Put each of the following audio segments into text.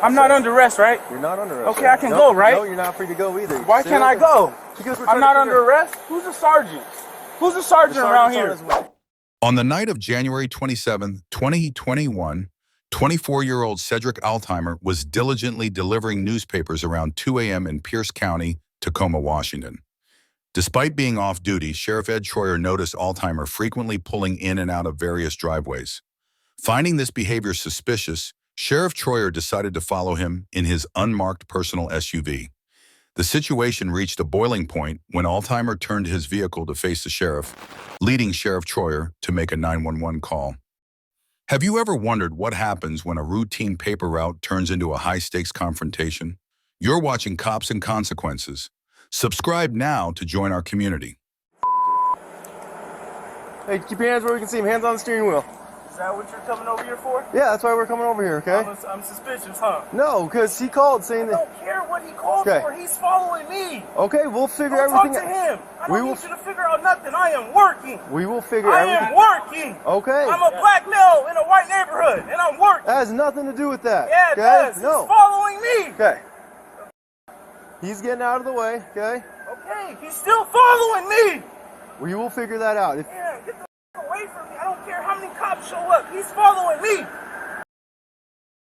I'm not under arrest, right? You're not under arrest. Okay, I can go, right? No, you're not free to go either. Why can't I go? Because I'm not under arrest? Who's a sergeant? Who's a sergeant around here? On the night of January 27, 2021, 24-year-old Cedric Altheimer was diligently delivering newspapers around 2 a.m. in Pierce County, Tacoma, Washington. Despite being off duty, Sheriff Ed Troyer noticed Altheimer frequently pulling in and out of various driveways. Finding this behavior suspicious, Sheriff Troyer decided to follow him in his unmarked personal SUV. The situation reached a boiling point when Altheimer turned his vehicle to face the sheriff, leading Sheriff Troyer to make a 911 call. Have you ever wondered what happens when a routine paper route turns into a high-stakes confrontation? You're watching Cops and Consequences. Subscribe now to join our community. Hey, keep your hands where we can see them. Hands on the steering wheel. Is that what you're coming over here for? Yeah, that's why we're coming over here, okay? I'm suspicious, huh? No, because he called saying that... I don't care what he called for. He's following me. Okay, we'll figure everything out. Talk to him. I don't need you to figure out nothing. I am working. We will figure everything out. I am working. Okay. I'm a black male in a white neighborhood, and I'm working. That has nothing to do with that. Yeah, it does. No. He's following me. Okay. He's getting out of the way, okay? Okay, he's still following me. We will figure that out. Yeah, get the away from me. I don't care how many cops show up. He's following me.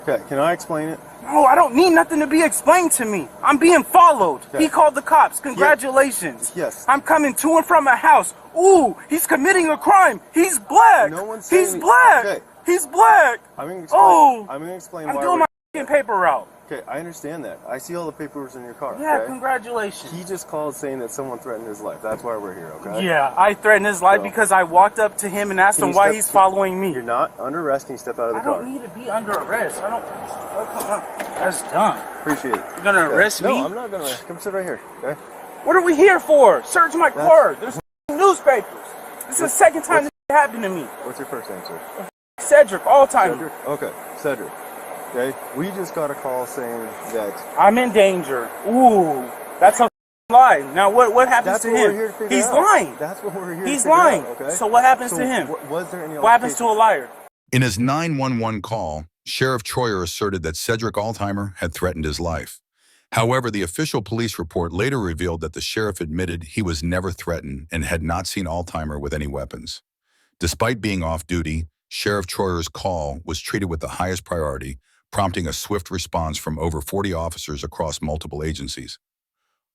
Okay, can I explain it? No, I don't need nothing to be explained to me. I'm being followed. Okay. He called the cops. Congratulations. Yes. I'm coming to and from a house. Ooh, he's committing a crime. He's black. No one's saying he's black. Okay. He's black. I'm going to explain. Oh, I'm going to explain I'm why doing my paper route. Okay, I understand that. I see all the papers in your car. Yeah, okay? Congratulations. He just called saying that someone threatened his life. That's why we're here, okay? Yeah, I threatened his life because I walked up to him and asked him why he's following me. You're not under arrest. Can you step out of the car? I don't need to be under arrest. I don't. Oh, come on. That's dumb. Appreciate it. You're gonna arrest me? No, I'm not gonna arrest you. Come sit right here, okay? What are we here for? Search my car. There's newspapers. This is the second time this happened to me. What's your first name, sir? Cedric, Altheimer. Cedric? Okay, Cedric. Okay, we just got a call saying that I'm in danger. Ooh, that's a lie. Now what happens to him? He's lying. That's what we're here He's lying. Okay? So what happens to him? Was there any what happens to a liar? In his 911 call, Sheriff Troyer asserted that Cedric Altheimer had threatened his life. However, the official police report later revealed that the sheriff admitted he was never threatened and had not seen Altheimer with any weapons. Despite being off duty, Sheriff Troyer's call was treated with the highest priority, prompting a swift response from over 40 officers across multiple agencies.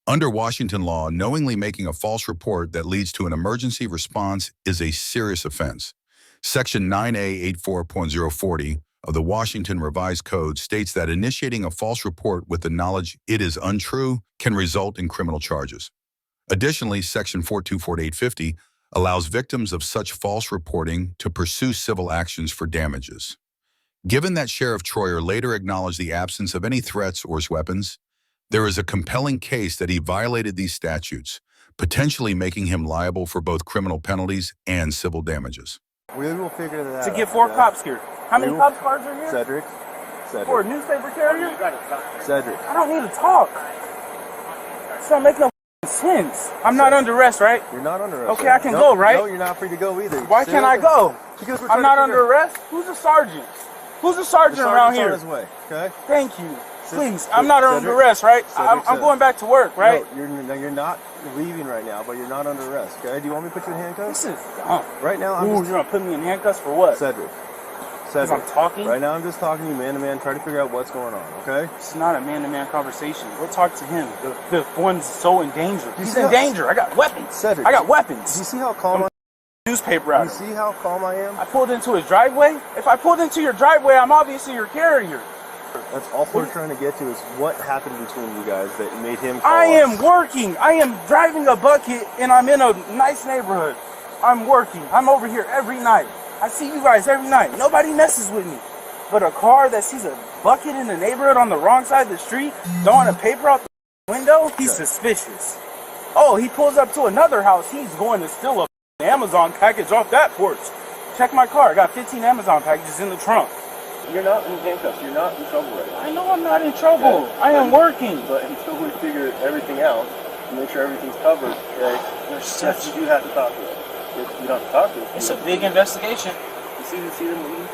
Under Washington law, knowingly making a false report that leads to an emergency response is a serious offense. Section 9A84.040 of the Washington Revised Code states that initiating a false report with the knowledge it is untrue can result in criminal charges. Additionally, Section 424.850 allows victims of such false reporting to pursue civil actions for damages. Given that Sheriff Troyer later acknowledged the absence of any threats or weapons, there is a compelling case that he violated these statutes, potentially making him liable for both criminal penalties and civil damages. We will figure that out. To get 4 cops here. How many cops cars are here? Cedric. For a newspaper carrier? Cedric. I don't need to talk. It's not making no sense. I'm not under arrest, right? You're not under arrest. Okay, I can go, right? No, you're not free to go either. Why can't I go? Because I'm not under arrest? Who's a sergeant? Who's a sergeant around here? On his way, okay? Thank you. Please, I'm not under arrest, right? I'm going back to work, right? No, you're not leaving right now, but you're not under arrest, okay? Do you want me to put you in handcuffs? This is dumb. Right now, you're going to put me in handcuffs for what? Cedric. Because I'm talking? Right now, I'm just talking to you man to man, trying to figure out what's going on, okay? It's not a man-to-man conversation. Go talk to him. The one's so in danger. He's in danger. I got weapons. Cedric. I got weapons. Do you see how calm I am? Newspaper out. You see how calm I am? I pulled into his driveway? If I pulled into your driveway, I'm obviously your carrier. That's all we're trying to get to is what happened between you guys that made him call I am working. I am driving a bucket, and I'm in a nice neighborhood. I'm working. I'm over here every night. I see you guys every night. Nobody messes with me. But a car that sees a bucket in the neighborhood on the wrong side of the street, throwing a paper out the window, he's suspicious. Oh, he pulls up to another house. He's going to steal a Amazon package off that porch. Check my car. I got 15 Amazon packages in the trunk. You're not in handcuffs. You're not in trouble right now. I know I'm not in trouble. I am working. But until we figure everything out, and make sure everything's covered, okay, you do have to talk to us. You don't have to talk to us. It's a big investigation. You see them leave?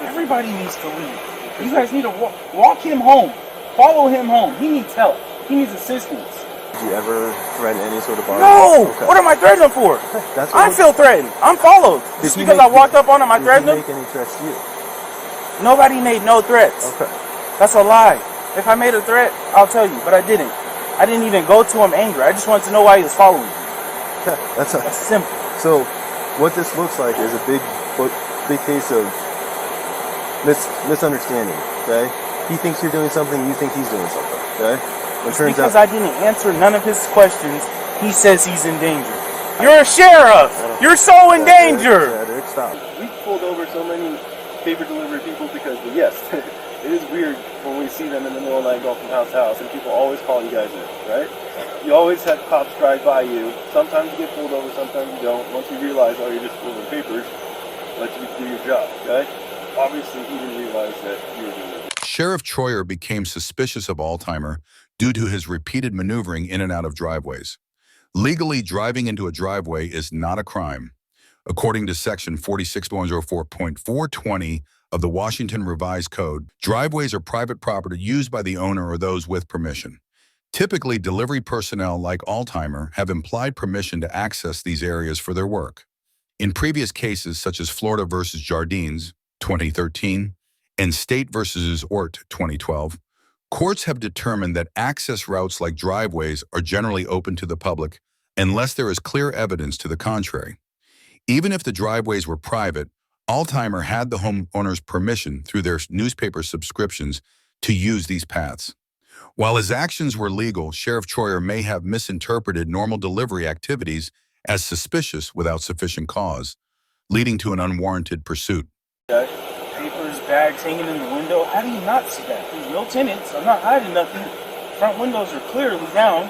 Everybody needs to leave. You guys need to walk him home. Follow him home. He needs help. He needs assistance. Did you ever threaten any sort of violence? No! Okay. What am I threatening for? That's I feel threatened. I'm followed. Just because I walked up on him, I threatened him? Did he make any threats to you? Nobody made no threats. Okay. That's a lie. If I made a threat, I'll tell you, but I didn't. I didn't even go to him angry. I just wanted to know why he was following me. Okay. That's simple. So, what this looks like is a big case of misunderstanding. Okay. He thinks you're doing something. You think he's doing something. Okay. Because I didn't answer none of his questions, he says he's in danger. You're a sheriff. You're so in danger. Cedric, stop. We pulled over so many paper delivery people because, yes, it is weird when we see them in the middle of the night going from house to house, and people always call you guys in, right? You always have cops drive by you. Sometimes you get pulled over, sometimes you don't. Once you realize, oh, you're just delivering papers, let you do your job, okay? Obviously, he didn't realize that you were doing it. Sheriff Troyer became suspicious of Altheimer due to his repeated maneuvering in and out of driveways. Legally, driving into a driveway is not a crime. According to Section 46.04.420 of the Washington Revised Code, driveways are private property used by the owner or those with permission. Typically, delivery personnel like Altheimer have implied permission to access these areas for their work. In previous cases, such as Florida versus Jardines, 2013, and State versus Ort, 2012, courts have determined that access routes like driveways are generally open to the public unless there is clear evidence to the contrary. Even if the driveways were private, Altheimer had the homeowner's permission through their newspaper subscriptions to use these paths. While his actions were legal, Sheriff Troyer may have misinterpreted normal delivery activities as suspicious without sufficient cause, leading to an unwarranted pursuit. Papers, bags hanging in the window. How do you not see that? There's no tenants. I'm not hiding nothing. Front windows are clearly down.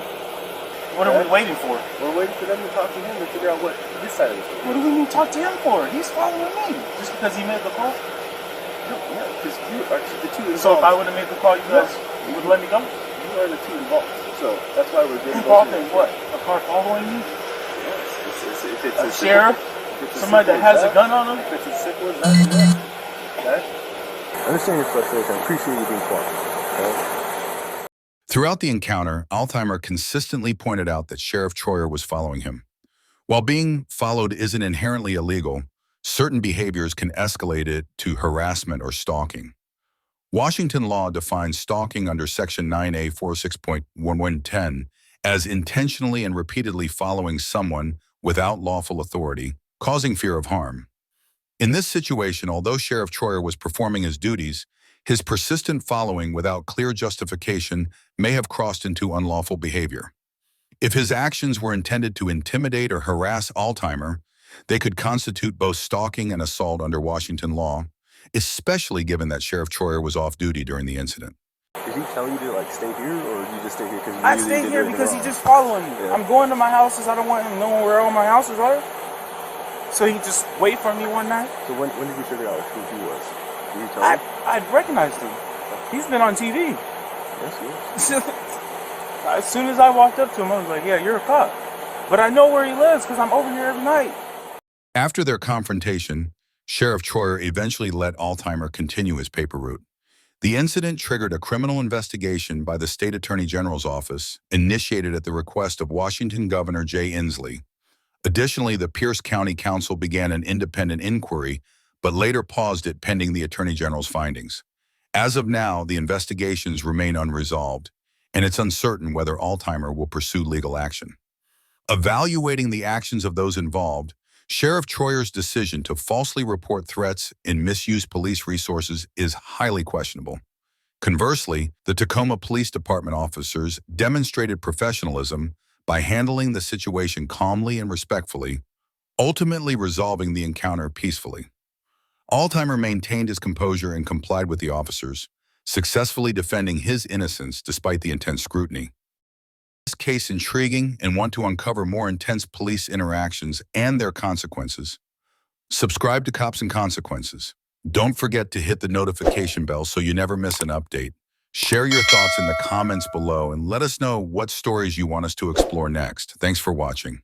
What are we waiting for? We're waiting for them to talk to him and figure out what his side of the story. What do we need to talk to him for? He's following me. Just because he made the call? Yeah, because you are the two involved. So if I would have made the call, you guys would let me go? You are the two involved. So that's why we're getting involved in what? A car following you? Yes. If it's a sheriff? Somebody that has a gun on him? If it's as simple as that, yeah. Okay? I understand your frustration. I appreciate you being quiet. Okay? Throughout the encounter, Altheimer consistently pointed out that Sheriff Troyer was following him. While being followed isn't inherently illegal, certain behaviors can escalate it to harassment or stalking. Washington law defines stalking under Section 9A 46.1110 as intentionally and repeatedly following someone without lawful authority, causing fear of harm. In this situation, although Sheriff Troyer was performing his duties, his persistent following without clear justification may have crossed into unlawful behavior. If his actions were intended to intimidate or harass Altheimer, they could constitute both stalking and assault under Washington law, especially given that Sheriff Troyer was off duty during the incident. Did he tell you to stay here, or did you just stay here because you I stay here because he's just following me. Yeah. I'm going to my houses. I don't want him knowing where all my houses are. So he just wait for me one night. So when did you figure out who he was? Did you tell him? I recognized him. He's been on TV. Yes, he is. As soon as I walked up to him, I was like, yeah, you're a cop. But I know where he lives because I'm over here every night. After their confrontation, Sheriff Troyer eventually let Altheimer continue his paper route. The incident triggered a criminal investigation by the State Attorney General's office, initiated at the request of Washington Governor Jay Inslee. Additionally, the Pierce County Council began an independent inquiry, but later paused it pending the Attorney General's findings. As of now, the investigations remain unresolved, and it's uncertain whether Altheimer will pursue legal action. Evaluating the actions of those involved, Sheriff Troyer's decision to falsely report threats and misuse police resources is highly questionable. Conversely, the Tacoma Police Department officers demonstrated professionalism by handling the situation calmly and respectfully, ultimately resolving the encounter peacefully. Altheimer maintained his composure and complied with the officers, successfully defending his innocence despite the intense scrutiny. This case intriguing and want to uncover more intense police interactions and their consequences? Subscribe to Cops and Consequences. Don't forget to hit the notification bell so you never miss an update. Share your thoughts in the comments below and let us know what stories you want us to explore next. Thanks for watching.